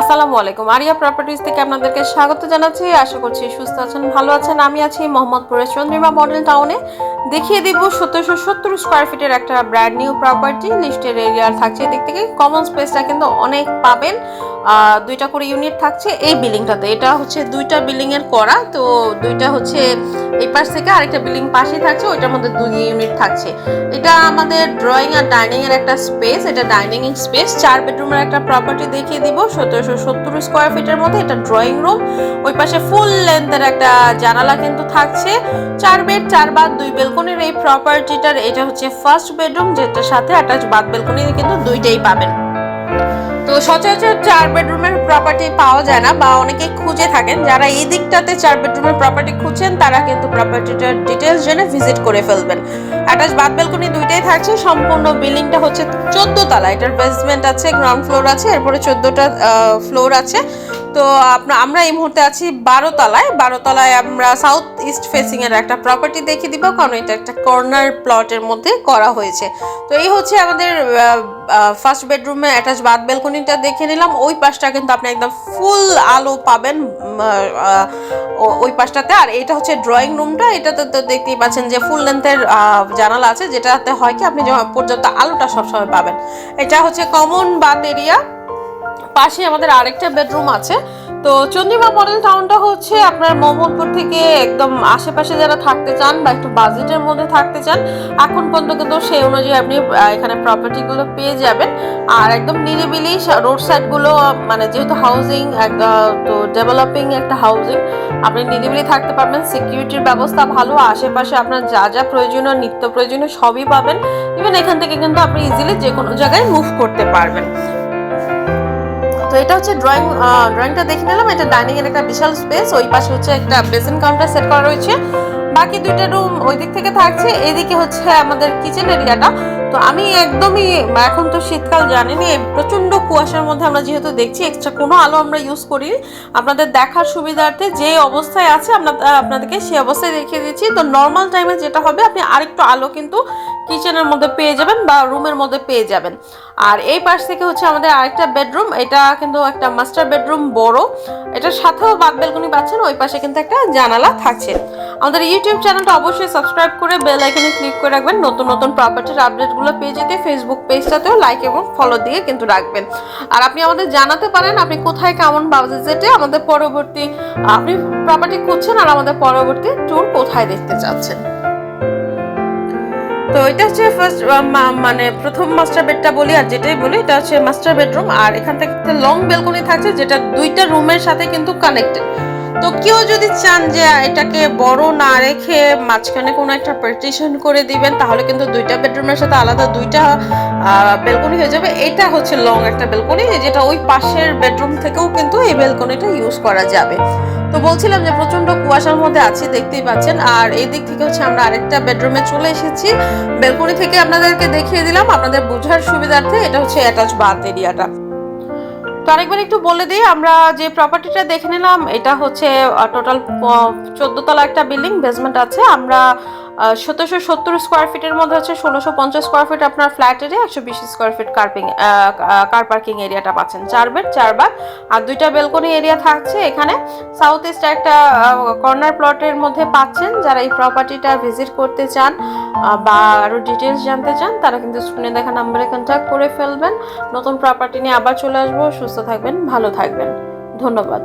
আসসালামু আলাইকুম। Area properties থেকে আপনাদেরকে স্বাগত জানাচ্ছি। আশা করছি সুস্থ আছেন, ভালো আছেন। আমি আছি মোহাম্মদপুরের চন্দ্রিমা মডেল টাউনে। দেখিয়ে দিব 1770 স্কোয়ার ফিটের একটা ব্র্যান্ড নিউ প্রপার্টি। লিস্টের এরিয়ার থাকছে এদিক থেকে। কমন স্পেসটা কিন্তু অনেক পাবেন। দুইটা করে ইউনিট থাকছে এই বিল্ডিংটাতে। এটা হচ্ছে দুইটা বিল্ডিং এর করা, তো দুইটা হচ্ছে এই পাশ থেকে আরেকটা বিল্ডিং পাশেই থাকছে, ওইটার মধ্যে দুই ইউনিট থাকছে। এটা আমাদের ড্রয়িং আর ডাইনিং এর একটা স্পেস। এটা ডাইনিং স্পেস, 4 বেডরুমের একটা প্রপার্টি দেখিয়ে দিব। 1770 স্কোয়ার ফিটের মধ্যে এটা ড্রয়িং রুম। ওই পাশে ফুল লেন্থের একটা জানালা কিন্তু থাকছে। 4 বেড 4 বাথ 2 বেলকনির এই প্রপার্টিটার এটা হচ্ছে ফার্স্ট বেডরুম, যেটার সাথে অ্যাটাচ বাথ বেলকনি কিন্তু দুইটাই পাবেন। তো সচরাচর 4 বেডরুমের প্রপার্টি পাওয়া যায় না, বা অনেকে খুঁজে থাকেন। যারা এই দিকটাতে 4 বেডরুমের প্রপার্টি খুঁজছেন তারা কিন্তু প্রপার্টিটার ডিটেলস জেনে ভিজিট করে ফেলবেন। অ্যাটাচ বাথ বেলকনি দুইটাই থাকছে। সম্পূর্ণ বিল্ডিংটা হচ্ছে 14 তলা। এটার বেসমেন্ট আছে, গ্রাউন্ড ফ্লোর আছে, এরপরে 14টা ফ্লোর আছে। তো আমরা এই মুহূর্তে আছি 12 তলায়। 12 তলায় আমরা সাউথ ইস্ট ফেসিং এর একটা প্রপার্টি দেখিয়ে দিব, কারণ এটা একটা কর্নার প্লটের মধ্যে করা হয়েছে। তো এই হচ্ছে আমাদের ফার্স্ট বেডরুমে অ্যাটাচ বাথ বেলকনিটা দেখে নিলাম। ওই পাশটা কিন্তু আপনি একদম ফুল আলো পাবেন ওই পাশটাতে। আর এটা হচ্ছে ড্রয়িং রুমটা। এটাতে তো দেখতেই পাচ্ছেন যে ফুল লেন্থের জানালা আছে, যেটাতে হয় কি আপনি পর্যাপ্ত আলোটা সবসময় পাবেন। এটা হচ্ছে কমন বাথ এরিয়া। পাশে আমাদের আরেকটা বেডরুম আছে। তো চন্দ্রিমা মডেল টাউনটা হচ্ছে আপনার মোহাম্মদপুর থেকে একদম আশেপাশে যারা থাকতে চান বা একটু বাজেটের মধ্যে থাকতে চান, এখন পর্যন্ত কিন্তু সেই অনুযায়ী আপনি এখানে প্রপার্টিগুলো পেয়ে যাবেন। আর একদম নিরিবিলি রোড সাইডগুলো, মানে যেহেতু হাউজিং তো ডেভেলপিং একটা হাউজিং, আপনি নিরিবিলি থাকতে পারবেন। সিকিউরিটির ব্যবস্থা ভালো। আশেপাশে আপনার যা যা প্রয়োজনীয় নিত্য প্রয়োজনীয় সবই পাবেন। ইভেন এখান থেকে কিন্তু আপনি ইজিলি যে কোনো জায়গায় মুভ করতে পারবেন। তো এটা হচ্ছে ড্রয়িংটা দেখে নিলাম। এটা ডাইনিং এর একটা বিশাল স্পেস। ওই পাশে হচ্ছে একটা বেসিন কাউন্টার সেট করা রয়েছে। বাকি দুইটা রুম ওই দিক থেকে থাকছে। এদিকে হচ্ছে আমাদের কিচেন এরিয়াটা। তো আমি একদমই, এখন তো শীতকাল জানেনি, প্রচন্ড কুয়াশার মধ্যে আমরা যেহেতু দেখছি, এক্সট্রা কোনো আলো আমরা ইউজ করি আপনাদের দেখার সুবিধার্থে। যে অবস্থায় আছে আপনাদেরকে সেই অবস্থায় দেখিয়ে দিচ্ছি। তো নর্মাল টাইমে যেটা হবে, আপনি আরেকটু আলো কিন্তু কিচেনের মধ্যে পেয়ে যাবেন বা রুমের মধ্যে পেয়ে যাবেন। আর এই পাশ থেকে হচ্ছে আমাদের আরেকটা বেডরুম। এটা কিন্তু একটা মাস্টার বেডরুম, বড়। এটার সাথেও বাথ বেলকনি পাচ্ছেন। ওই পাশে কিন্তু একটা জানালা থাকছে। আমাদের ইউটিউব চ্যানেলটা অবশ্যই সাবস্ক্রাইব করে বেল আইকনে ক্লিক করে রাখবেন নতুন নতুন প্রপার্টির আপডেটগুলো পেয়ে যেতে। ফেসবুক পেজটাতেও লাইক এবং ফলো দিয়ে কিন্তু রাখবেন। আর আপনি আমাদের জানাতে পারেন আপনি কোথায় কেমন বাজেটে আমাদের পরবর্তী আপনি প্রপার্টি খুঁজছেন, আর আমাদের পরবর্তী ট্যুর কোথায় দেখতে চাচ্ছেন। তো এটা হচ্ছে ফার্স্ট, মানে প্রথম মাস্টার বেডটা বলি আর যেটাই বলি, এটা হচ্ছে মাস্টার বেডরুম। আর এখান থেকে লং বেলকনি থাকছে, যেটা দুইটা রুমের সাথে কিন্তু কানেক্টেড। তো কেউ যদি চান যে এটাকে বড় না রেখে মাঝখানে কোনো একটা পার্টিশন করে দিবেন, তাহলে কিন্তু দুইটা বেডরুমের সাথে আলাদা দুইটা বেলকনি হয়ে যাবে। এটা হচ্ছে লং একটা বেলকনি, যেটা ওই পাশের বেডরুম থেকেও কিন্তু এই বেলকনিটা ইউজ করা যাবে। তো বলছিলাম যে প্রচন্ড কুয়াশার মধ্যে আছি, দেখতেই পাচ্ছেন। আর এই দিক থেকে হচ্ছে আমরা আরেকটা বেডরুমে চলে এসেছি। বেলকনি থেকে আপনাদেরকে দেখিয়ে দিলাম আপনাদের বোঝার সুবিধার্থে। এটা হচ্ছে অ্যাটাচ বাথ এরিয়াটা। তো আরেকবার একটু বলে দিই, আমরা যে প্রপার্টিটা দেখে নিলাম এটা হচ্ছে টোটাল 14 তলা একটা বিল্ডিং, বেসমেন্ট আছে। আমরা 1770 স্কোয়ার ফিটের মধ্যে হচ্ছে 1650 স্কোয়ার ফিট আপনার flat area, 120 square feet car parking এরিয়াটা পাচ্ছেন। 4 বেড 4 বাথ আর দুইটা বেলকনি এরিয়া থাকছে এখানে। সাউথ ইস্ট একটা কর্নার প্লটের মধ্যে পাচ্ছেন। যারা এই প্রপার্টিটা ভিজিট করতে চান বা আরও ডিটেলস জানতে চান, তারা কিন্তু স্ক্রিনে দেখা নাম্বারে কন্ট্যাক্ট করে ফেলবেন। নতুন প্রপার্টি নিয়ে আবার চলে আসবো। সুস্থ থাকবেন, ভালো থাকবেন, ধন্যবাদ।